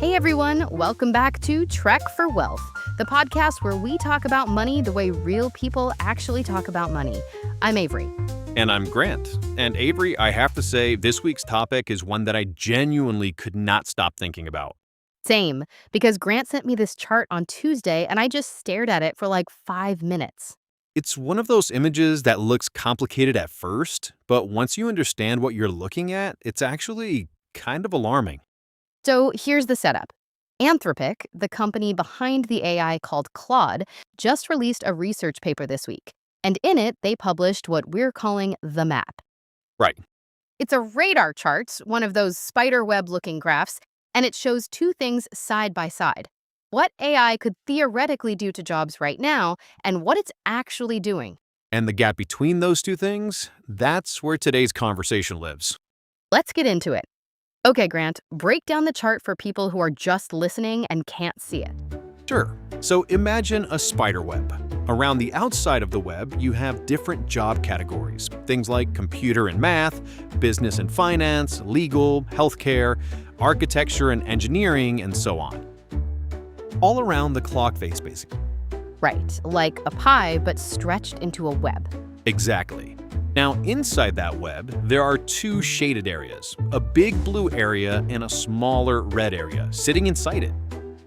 Hey everyone, welcome back to Trek for Wealth, the podcast where we talk about money the way real people actually talk about money. I'm Avery. And I'm Grant. And Avery, I have to say, this week's topic is one that I genuinely could not stop thinking about. Same, because Grant sent me this chart on Tuesday and I just stared at it for like 5 minutes. It's one of those images that looks complicated at first, but once you understand what you're looking at, it's actually kind of alarming. So here's the setup. Anthropic, the company behind the AI called Claude, just released a research paper this week. And in it, they published what we're calling the map. Right. It's a radar chart, one of those spider web-looking graphs, and it shows two things side by side. What AI could theoretically do to jobs right now, and what it's actually doing. And the gap between those two things, that's where today's conversation lives. Let's get into it. Okay, Grant, break down the chart for people who are just listening and can't see it. Sure. So imagine a spider web. Around the outside of the web, you have different job categories. Things like computer and math, business and finance, legal, healthcare, architecture and engineering, and so on. All around the clock face, basically. Right, like a pie, but stretched into a web. Exactly. Now, inside that web, there are two shaded areas, a big blue area and a smaller red area sitting inside it.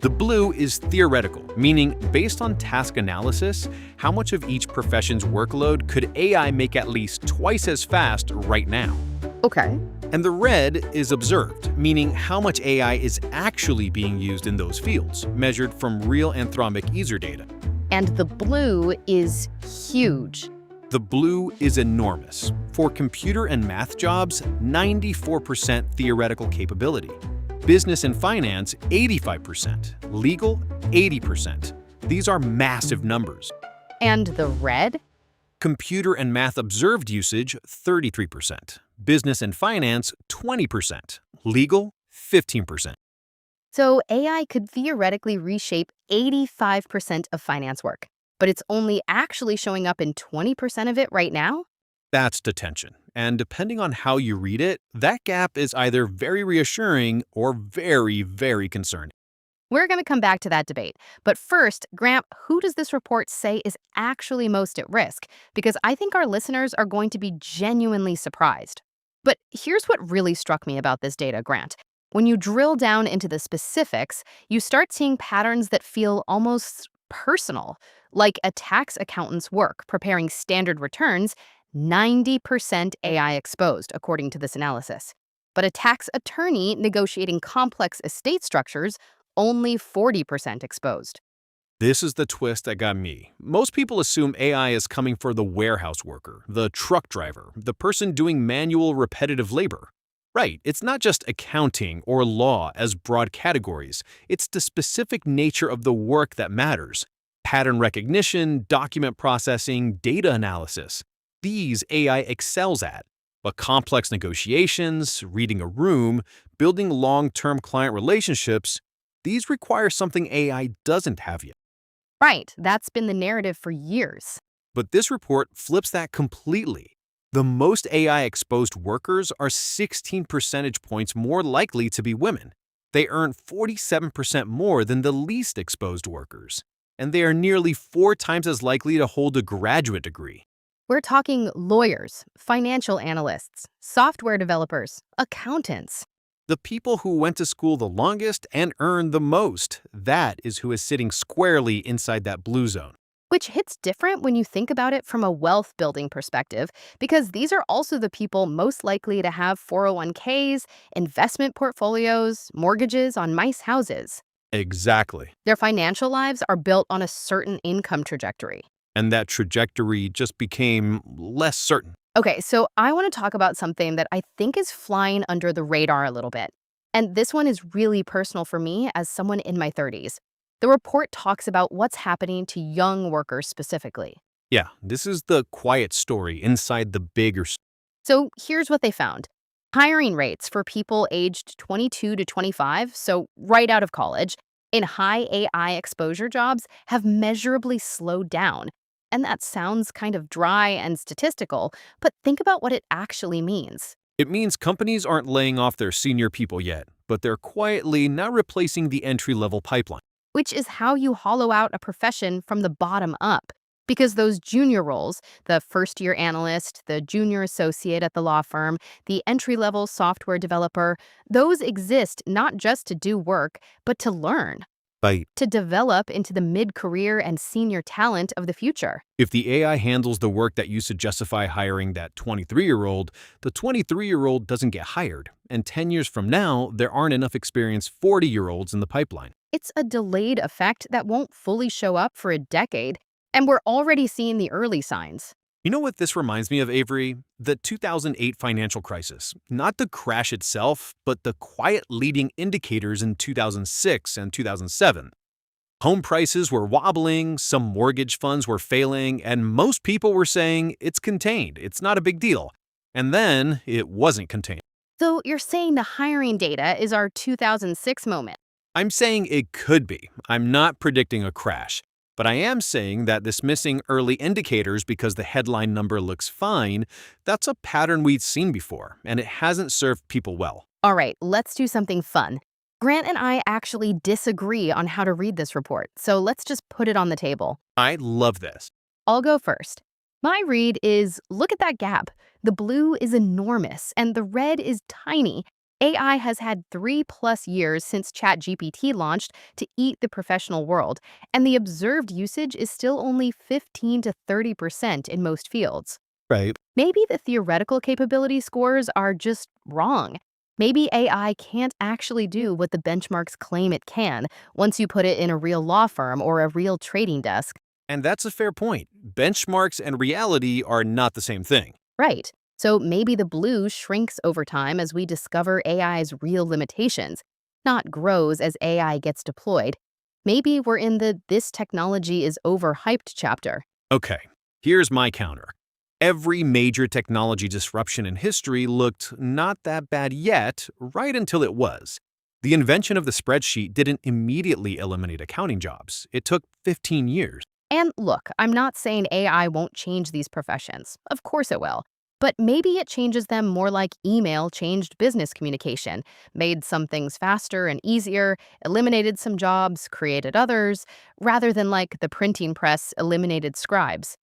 The blue is theoretical, meaning based on task analysis, how much of each profession's workload could AI make at least twice as fast right now? Okay. And the red is observed, meaning how much AI is actually being used in those fields, measured from real Anthropic user data. And the blue is huge. The blue is enormous. For computer and math jobs, 94% theoretical capability. Business and finance, 85%. Legal, 80%. These are massive numbers. And the red? Computer and math observed usage, 33%. Business and finance, 20%. Legal, 15%. So AI could theoretically reshape 85% of finance work, but it's only actually showing up in 20% of it right now? That's detention. And depending on how you read it, that gap is either very reassuring or very, very concerning. We're going to come back to that debate. But first, Grant, who does this report say is actually most at risk? Because I think our listeners are going to be genuinely surprised. But here's what really struck me about this data, Grant. When you drill down into the specifics, you start seeing patterns that feel almost personal, like a tax accountant's work preparing standard returns, 90% AI exposed, according to this analysis. But a tax attorney negotiating complex estate structures, only 40% exposed. This is the twist that got me. Most people assume AI is coming for the warehouse worker, the truck driver, the person doing manual repetitive labor. Right, it's not just accounting or law as broad categories, it's the specific nature of the work that matters. Pattern recognition, document processing, data analysis. These AI excels at. But complex negotiations, reading a room, building long-term client relationships, these require something AI doesn't have yet. Right, that's been the narrative for years. But this report flips that completely. The most AI-exposed workers are 16 percentage points more likely to be women. They earn 47% more than the least exposed workers. And they are nearly 4 times as likely to hold a graduate degree. We're talking lawyers, financial analysts, software developers, accountants. The people who went to school the longest and earned the most, that is who is sitting squarely inside that blue zone. Which hits different when you think about it from a wealth building perspective, because these are also the people most likely to have 401ks, investment portfolios, mortgages on nice houses. Exactly. Their financial lives are built on a certain income trajectory. And that trajectory just became less certain. Okay, so I want to talk about something that I think is flying under the radar a little bit. And this one is really personal for me as someone in my 30s. The report talks about what's happening to young workers specifically. Yeah, this is the quiet story inside the bigger story. So here's what they found. Hiring rates for people aged 22 to 25, so right out of college, in high AI exposure jobs have measurably slowed down. And that sounds kind of dry and statistical, but think about what it actually means. It means companies aren't laying off their senior people yet, but they're quietly not replacing the entry-level pipeline. Which is how you hollow out a profession from the bottom up. Because those junior roles, the first year analyst, the junior associate at the law firm, the entry level software developer, those exist not just to do work, but to learn, Right. to develop into the mid career and senior talent of the future. If the AI handles the work that used to justify hiring that 23-year-old, the 23-year-old doesn't get hired. And 10 years from now, there aren't enough experienced 40-year-olds in the pipeline. It's a delayed effect that won't fully show up for a decade, and we're already seeing the early signs. You know what this reminds me of, Avery? The 2008 financial crisis. Not the crash itself, but the quiet leading indicators in 2006 and 2007. Home prices were wobbling, some mortgage funds were failing, and most people were saying it's contained, it's not a big deal. And then it wasn't contained. So you're saying the hiring data is our 2006 moment. I'm saying it could be. I'm not predicting a crash. But I am saying that this missing early indicators because the headline number looks fine, that's a pattern we've seen before, and it hasn't served people well. All right, let's do something fun. Grant and I actually disagree on how to read this report, so let's just put it on the table. I love this. I'll go first. My read is look at that gap. The blue is enormous and the red is tiny. AI has had 3+ years since ChatGPT launched to eat the professional world, and the observed usage is still only 15 to 30% in most fields. Right. Maybe the theoretical capability scores are just wrong. Maybe AI can't actually do what the benchmarks claim it can once you put it in a real law firm or a real trading desk. And that's a fair point. Benchmarks and reality are not the same thing. Right. So maybe the blue shrinks over time as we discover AI's real limitations, not grows as AI gets deployed. Maybe we're in the this technology is overhyped chapter. Okay, here's my counter. Every major technology disruption in history looked not that bad yet, right until it was. The invention of the spreadsheet didn't immediately eliminate accounting jobs. It took 15 years. And look, I'm not saying AI won't change these professions. Of course it will. But maybe it changes them more like email changed business communication, made some things faster and easier, eliminated some jobs, created others, rather than like the printing press eliminated scribes.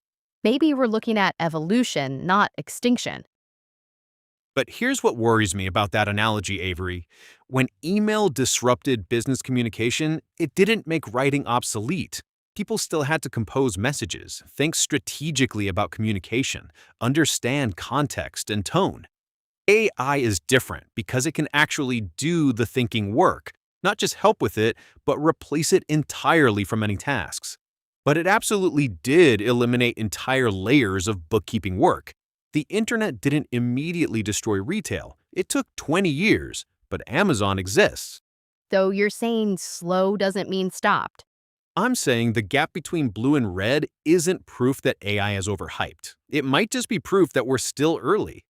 Maybe we're looking at evolution, not extinction. But here's what worries me about that analogy, Avery. When email disrupted business communication, it didn't make writing obsolete. People still had to compose messages, think strategically about communication, understand context and tone. AI is different because it can actually do the thinking work, not just help with it, but replace it entirely from many tasks. But it absolutely did eliminate entire layers of bookkeeping work. The internet didn't immediately destroy retail. It took 20 years, but Amazon exists. So you're saying slow doesn't mean stopped. I'm saying the gap between blue and red isn't proof that AI is overhyped. It might just be proof that we're still early.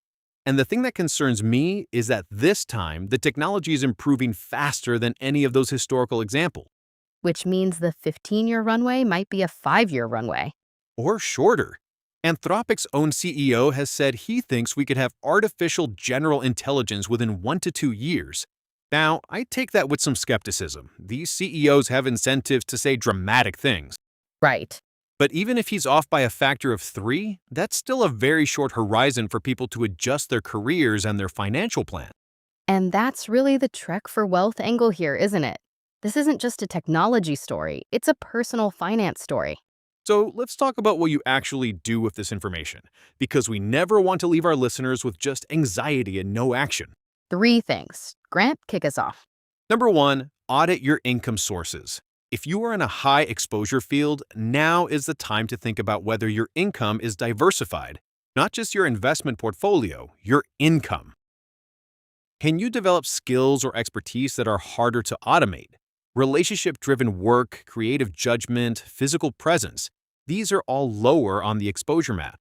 And the thing that concerns me is that this time, the technology is improving faster than any of those historical examples. Which means the 15-year runway might be a 5-year runway. Or shorter. Anthropic's own CEO has said he thinks we could have artificial general intelligence within 1 to 2 years. Now, I take that with some skepticism. These CEOs have incentives to say dramatic things. Right. But even if he's off by a factor of 3, that's still a very short horizon for people to adjust their careers and their financial plan. And that's really the Trek for Wealth angle here, isn't it? This isn't just a technology story, it's a personal finance story. So let's talk about what you actually do with this information, because we never want to leave our listeners with just anxiety and no action. 3 things. Grant, kick us off. Number 1, audit your income sources. If you are in a high exposure field, now is the time to think about whether your income is diversified, not just your investment portfolio, your income. Can you develop skills or expertise that are harder to automate? Relationship-driven work, creative judgment, physical presence, these are all lower on the exposure map.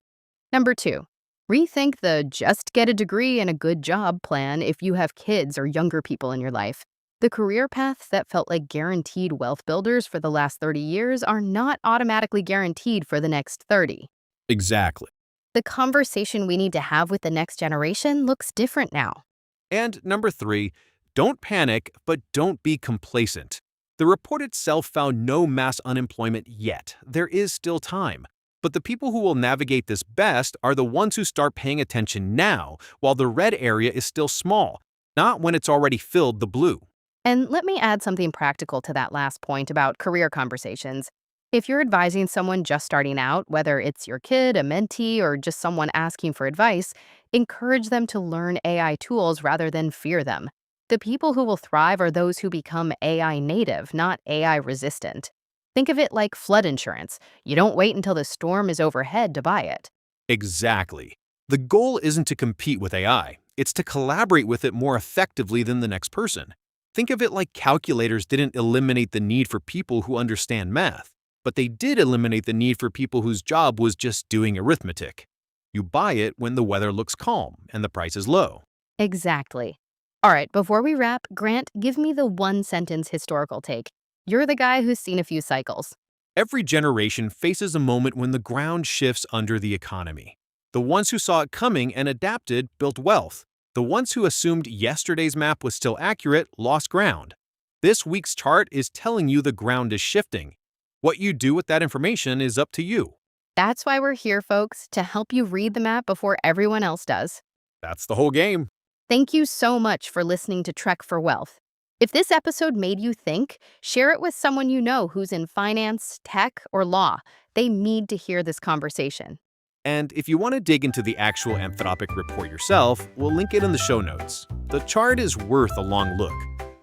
Number 2, rethink the just get a degree and a good job plan if you have kids or younger people in your life. The career paths that felt like guaranteed wealth builders for the last 30 years are not automatically guaranteed for the next 30. Exactly. The conversation we need to have with the next generation looks different now. And number 3, Don't panic, but don't be complacent. The report itself found no mass unemployment yet. There is still time. But the people who will navigate this best are the ones who start paying attention now, while the red area is still small, not when it's already filled the blue. And let me add something practical to that last point about career conversations. If you're advising someone just starting out, whether it's your kid, a mentee, or just someone asking for advice, encourage them to learn AI tools rather than fear them. The people who will thrive are those who become AI native, not AI resistant. Think of it like flood insurance. You don't wait until the storm is overhead to buy it. Exactly. The goal isn't to compete with AI, it's to collaborate with it more effectively than the next person. Think of it like calculators didn't eliminate the need for people who understand math, but they did eliminate the need for people whose job was just doing arithmetic. You buy it when the weather looks calm and the price is low. Exactly. All right, before we wrap, Grant, give me the one sentence historical take. You're the guy who's seen a few cycles. Every generation faces a moment when the ground shifts under the economy. The ones who saw it coming and adapted built wealth. The ones who assumed yesterday's map was still accurate lost ground. This week's chart is telling you the ground is shifting. What you do with that information is up to you. That's why we're here, folks, to help you read the map before everyone else does. That's the whole game. Thank you so much for listening to Trek for Wealth. If this episode made you think, share it with someone you know who's in finance, tech, or law. They need to hear this conversation. And if you want to dig into the actual Anthropic report yourself, we'll link it in the show notes. The chart is worth a long look.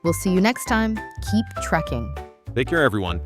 We'll see you next time. Keep trekking. Take care, everyone.